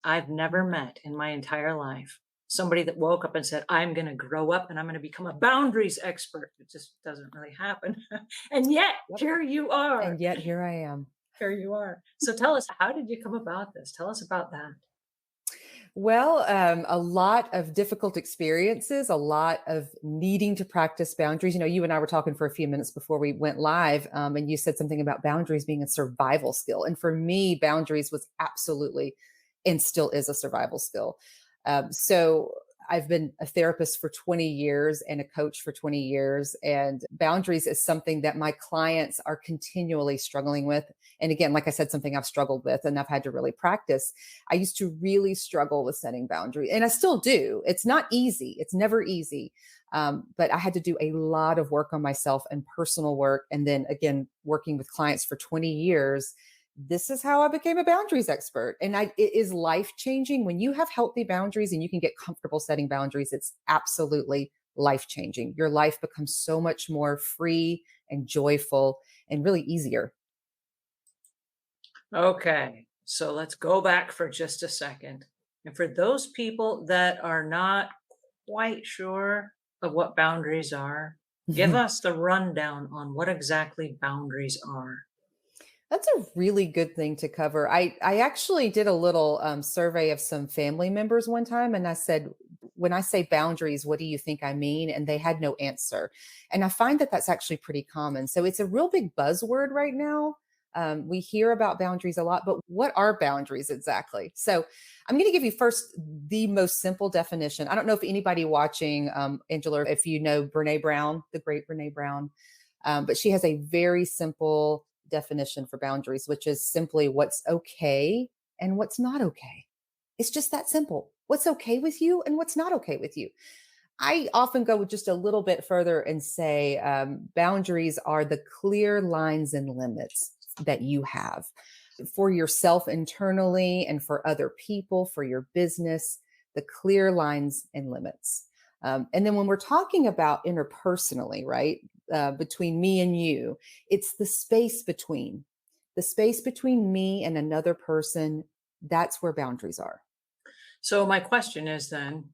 I've never met in my entire life somebody that woke up and said, I'm going to grow up and I'm going to become a boundaries expert. It just doesn't really happen. And yet, Yep. here you are. And yet here I am. Here you are. So tell us, how did you come about this? Tell us about that. Well, a lot of difficult experiences, a lot of needing to practice boundaries. You know, you and I were talking for a few minutes before we went live, and you said something about boundaries being a survival skill. And for me, boundaries was absolutely and still is a survival skill. So I've been a therapist for 20 years and a coach for 20 years. And boundaries is something that my clients are continually struggling with. And again, like I said, something I've struggled with and I've had to really practice. I used to really struggle with setting boundaries, and I still do. It's not easy, it's never easy. But I had to do a lot of work on myself and personal work. And then again, working with clients for 20 years, this is how I became a boundaries expert. And it is life changing. When you have healthy boundaries and you can get comfortable setting boundaries, it's absolutely life changing. Your life becomes so much more free and joyful and really easier. Okay. So let's go back for just a second. And for those people that are not quite sure of what boundaries are, give us the rundown on what exactly boundaries are. That's a really good thing to cover. I actually did a little survey of some family members one time, and I said, when I say boundaries, what do you think I mean? And they had no answer. And I find that that's actually pretty common. So it's a real big buzzword right now. We hear about boundaries a lot, but what are boundaries exactly? So I'm going to give you first the most simple definition. I don't know if anybody watching, Angela, if you know Brene Brown, the great Brene Brown, but she has a very simple definition for boundaries, which is simply what's okay and what's not okay. It's just that simple. What's okay with you and what's not okay with you. I often go just a little bit further and say boundaries are the clear lines and limits that you have for yourself internally and for other people, for your business, the clear lines and limits. And then when we're talking about interpersonally, right, between me and you, it's the space between me and another person. That's where boundaries are. So my question is then,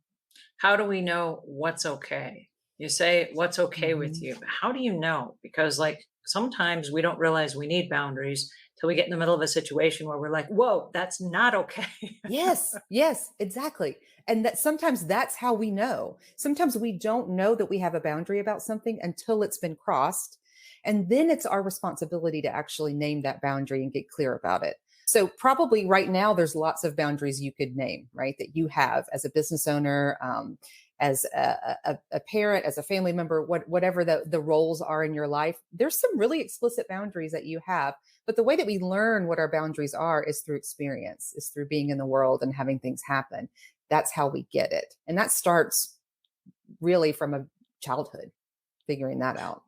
how do we know what's okay? You say what's okay with Mhm. you, but how do you know? Because like sometimes we don't realize we need boundaries till we get in the middle of a situation where we're like, whoa, that's not okay. Yes, yes, exactly. And that sometimes that's how we know. Sometimes we don't know that we have a boundary about something until it's been crossed. And then it's our responsibility to actually name that boundary and get clear about it. So, probably right now, there's lots of boundaries you could name, right? That you have as a business owner, as a parent, as a family member, whatever the roles are in your life. There's some really explicit boundaries that you have, but the way that we learn what our boundaries are is through experience, is through being in the world and having things happen. That's how we get it. And that starts really from a childhood, figuring that out.